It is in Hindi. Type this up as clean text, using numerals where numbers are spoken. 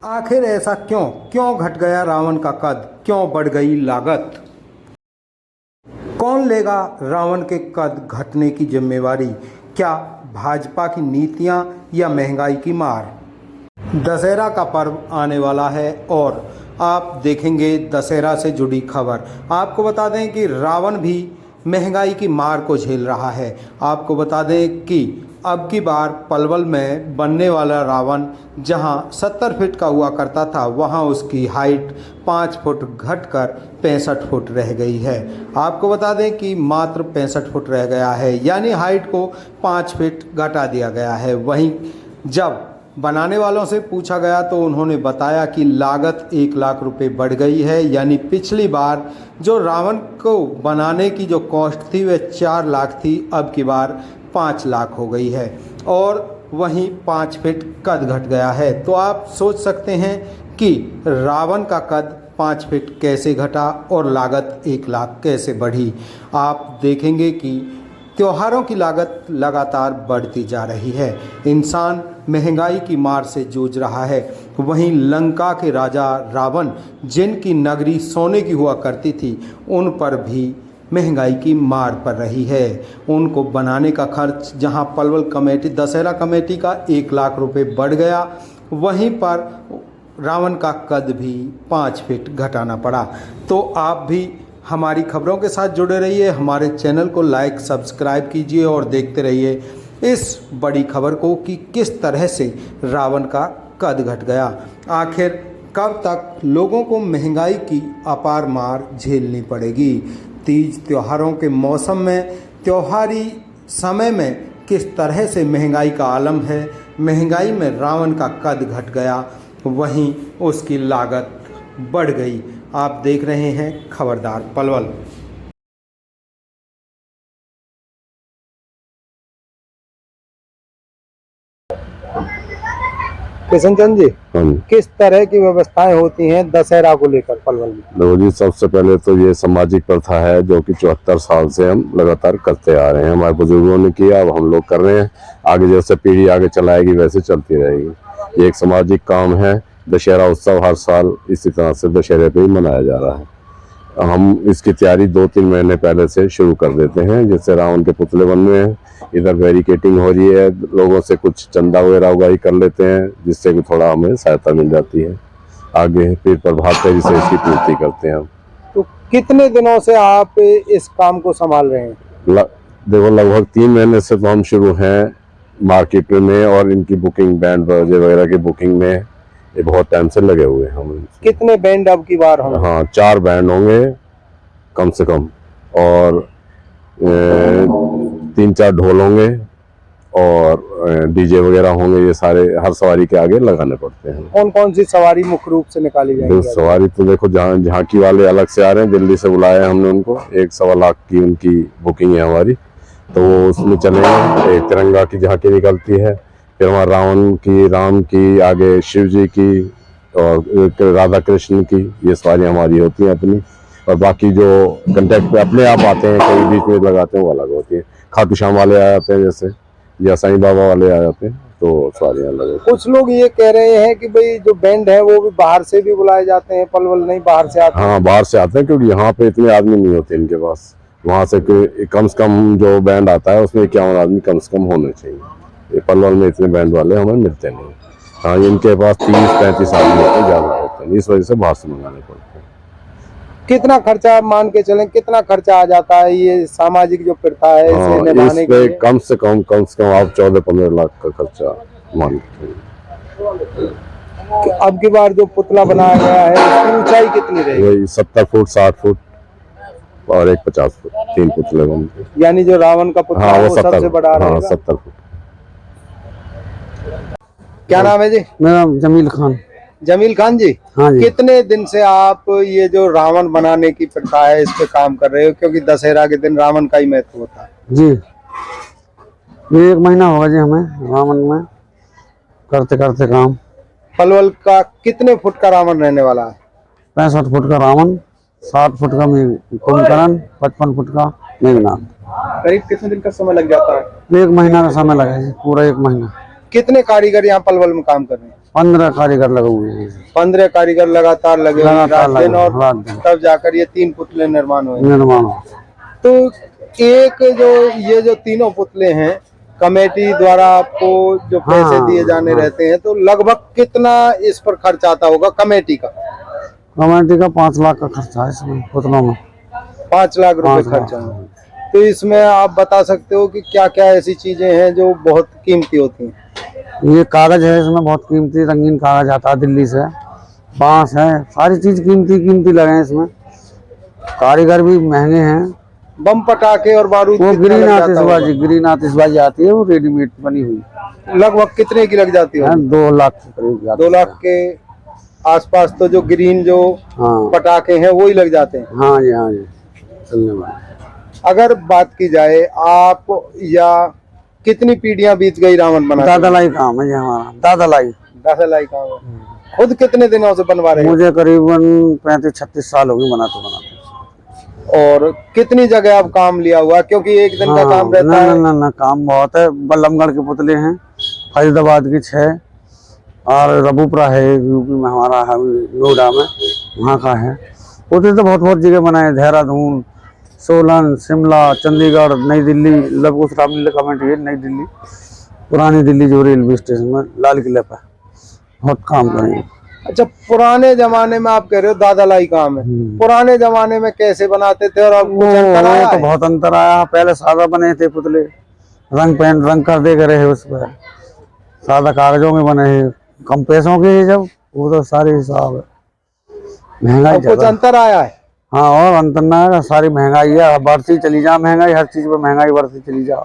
आखिर ऐसा क्यों क्यों घट गया रावण का कद, क्यों बढ़ गई लागत? कौन लेगा रावण के कद घटने की जिम्मेवारी? क्या भाजपा की नीतियां या महंगाई की मार? दशहरा का पर्व आने वाला है और आप देखेंगे दशहरा से जुड़ी खबर। आपको बता दें कि रावण भी महंगाई की मार को झेल रहा है। आपको बता दें कि अब की बार पलवल में बनने वाला रावण जहां 70 फीट का हुआ करता था, वहां उसकी हाइट 5 फुट घटकर 65 फुट रह गई है। आपको बता दें कि मात्र 65 फुट रह गया है, यानी हाइट को 5 फीट घटा दिया गया है। वहीं जब बनाने वालों से पूछा गया तो उन्होंने बताया कि लागत 1 लाख रुपए बढ़ गई है, यानी पिछली बार जो रावण को बनाने की जो कॉस्ट थी वह 4 लाख थी, अब की बार 5 लाख हो गई है और वहीं 5 फीट कद घट गया है। तो आप सोच सकते हैं कि रावण का कद 5 फीट कैसे घटा और लागत 1 लाख कैसे बढ़ी। आप देखेंगे कि त्योहारों की लागत लगातार बढ़ती जा रही है। इंसान महंगाई की मार से जूझ रहा है। वहीं लंका के राजा रावण, जिनकी नगरी सोने की हुआ करती थी, उन पर भी महंगाई की मार पड़ रही है। उनको बनाने का खर्च जहां पलवल कमेटी, दशहरा कमेटी का 1 लाख रुपए बढ़ गया, वहीं पर रावण का कद भी 5 फीट घटाना पड़ा। तो आप भी हमारी खबरों के साथ जुड़े रहिए, हमारे चैनल को लाइक सब्सक्राइब कीजिए और देखते रहिए इस बड़ी खबर को कि किस तरह से रावण का कद घट गया। आखिर कब तक लोगों को महंगाई की अपार मार झेलनी पड़ेगी? तीज त्योहारों के मौसम में, त्योहारी समय में किस तरह से महंगाई का आलम है। महंगाई में रावण का कद घट गया, वहीं उसकी लागत बढ़ गई। आप देख रहे हैं खबरदार पलवल। किशन चंद जी, किस तरह की व्यवस्थाएं होती हैं दशहरा को लेकर पलवल में? देखो जी, सबसे पहले तो ये सामाजिक प्रथा है जो कि 74 साल से हम लगातार करते आ रहे हैं। हमारे बुजुर्गों ने किया, अब हम लोग कर रहे हैं। आगे जैसे पीढ़ी आगे चलाएगी वैसे चलती रहेगी। ये एक सामाजिक काम है। दशहरा उत्सव हर साल इसी तरह से दशहरे पे ही मनाया जा रहा है। हम इसकी तैयारी 2-3 महीने पहले से शुरू कर देते हैं। जैसे रावण के पुतले बन रहे हैं, इधर बैरिकेटिंग हो रही है, लोगों से कुछ चंदा वगैरह उगाही कर लेते हैं, जिससे कि थोड़ा हमें सहायता मिल जाती है। आगे फिर प्रभात फेरी से इसकी पूर्ति करते हैं हम। तो कितने दिनों से आप इस काम को संभाल रहे हैं? देखो, लगभग 3 महीने से तो हम शुरू हैं मार्केट में, और इनकी बुकिंग, बैंड बाजे वगैरह की बुकिंग में ये बहुत टाइम से लगे हुए हैं हम। कितने बैंड अब की बार होंगे? हाँ, 4 बैंड होंगे कम से कम, और 3-4 ढोल होंगे और डीजे वगैरह होंगे। ये सारे हर सवारी के आगे लगाने पड़ते हैं। कौन कौन सी सवारी मुख्य रूप से निकाली जाएगी? सवारी तो देखो, जहाँ झांकी वाले अलग से आ रहे हैं, दिल्ली से बुलाया है हमने उनको। 1-1.25 लाख की उनकी बुकिंग है हमारी, तो वो उसमें चलेंगे। एक तिरंगा की झांकी निकलती है, फिर हमारा रावण की, राम की, आगे शिव जी की और राधा कृष्ण की, ये सवारी हमारी होती हैं अपनी। और बाकी जो कंटेक्ट पे अपने आप आते हैं, कोई बीच में लगाते हैं, वो अलग होती है। खाटू श्याम वाले आ जाते हैं जैसे, या साईं बाबा वाले आ जाते हैं, तो सवारियाँ अलग होती हैं। कुछ लोग ये कह रहे हैं कि भाई जो बैंड है वो भी बाहर से भी बुलाए जाते हैं, पलवल नहीं बाहर से आते हैं? हाँ, बाहर से आते हैं, क्योंकि यहाँ पे इतने आदमी नहीं होते इनके पास। वहाँ से कम से कम जो बैंड आता है उसमें 51 आदमी कम से कम होने चाहिए। ये पलवल में इतने बैंड वाले हमें मिलते नहीं। हाँ, इनके पास 30-35 आदमी होते हैं, ज़्यादा होते हैं, इस वजह से बाहर से मंगाने पड़ते हैं। कितना खर्चा मान के चलें, कितना खर्चा आ जाता है ये सामाजिक जो प्रथा है इसे निभाने के लिए? कम से कम आप 14-15 लाख का खर्चा मान के। अब की बार जो पुतला बनाया गया है उसकी ऊंचाई कितनी रहेगी? वही 70 फुट, 60 फुट और एक 50 फुट, 3 पुतले बनते। यानी जो रावण का पुतला हाँ, है वो सबसे बड़ा रहेगा। हाँ, 70 फुट। क्या नाम है जी? मेरा जमील खान। जमील खान जी, हाँ जी। कितने दिन से आप ये जो रावण बनाने की प्रथा है इस पे काम कर रहे हो? क्योंकि दशहरा के दिन रावण का ही महत्व होता है। जी, ये 1 महीना होगा जी हमें रावण में करते करते काम। पलवल का कितने फुट का रावण रहने वाला है? 65 फुट का रावण, 60 फुट का कुंभकर्ण, 55 फुट का मेघनाथ। करीब कितने दिन का समय लग जाता है? 1 महीना का समय लगा जी, पूरा 1 महीना। कितने कारीगर यहाँ पलवल में काम कर रहे हैं? 15 कारीगर लगे हुए हैं। 15 कारीगर लगातार लगे हुए हैं, लगातार रात दिन, लगे, और रात दिन। तब जाकर ये 3 पुतले निर्माण हुए। निर्माण तो एक जो ये जो तीनों पुतले हैं, कमेटी द्वारा आपको जो पैसे हाँ, दिए जाने हाँ। रहते हैं, तो लगभग कितना इस पर खर्च आता होगा कमेटी का? कमेटी का 5 लाख का खर्चा है इसमें पुतलों में। 5 लाख रुपए 5 लाख। खर्चा है। तो इसमें आप बता सकते हो कि क्या क्या ऐसी चीजें हैं जो बहुत कीमती होती हैं? ये कागज है, इसमें बहुत कीमती रंगीन कागज आता है दिल्ली से। बांस है, सारी चीज कीमती कीमती लगे हैं इसमें। कारीगर भी महंगे हैं। बम पटाखे और बारूद वो कितना लग जाता होगा? ग्रीन आतिशबाजी आती है, वो रेडीमेड बनी हुई लगभग कितने की लग जाती है, है? 2 लाख के करीब जाती 2 है। लाख के आसपास। तो जो ग्रीन जो हाँ पटाखे हैं वो ही लग जाते हैं। हाँ जी, हाँ जी, चलने वाले। अगर बात की जाए, आप या कितनी पीढ़ियां बीत गई रावण बना? दादालाई काम है ये हमारा, दादालाई। दादालाई काम है। खुद कितने दिनों से बनवा रहे हैं? मुझे करीबन 35-36 साल हो गए बनाते बनाते। और कितनी जगह आप काम लिया हुआ? क्योंकि एक दिन का हाँ, काम रहता ना, है। ना, ना, ना, काम बहुत है। बल्लमगढ़ के पुतले हैं, फरीदाबाद की 6, और रबूपुरा है यूपी में हमारा है, नोएडा में, वहाँ का है। पुतले तो बहुत बहुत जगह बनाए, देहरादून, सोलन, शिमला, चंडीगढ़, नई दिल्ली, लगभग रामलीला कमेटी है नई दिल्ली, पुरानी दिल्ली जो रेलवे स्टेशन में लाल किले पर बहुत काम करेंगे। अच्छा, पुराने जमाने में आप कह रहे हो दादालाई काम है, पुराने जमाने में कैसे बनाते थे और अब कुछ अंतर आया तो है? बहुत अंतर आया। पहले सादा बने थे पुतले, रंग कर दे रहे उस पर, सादा कागजों में बने हैं, कम पैसों के, जब वो तो सारे हिसाब है। महंगाई अब कुछ ज्यादा। अंतर आया है? हाँ, और अंतर ना आएगा, सारी महंगाई है, बढ़ती चली जा महंगाई, हर चीज पे महंगाई बढ़ती चली जा।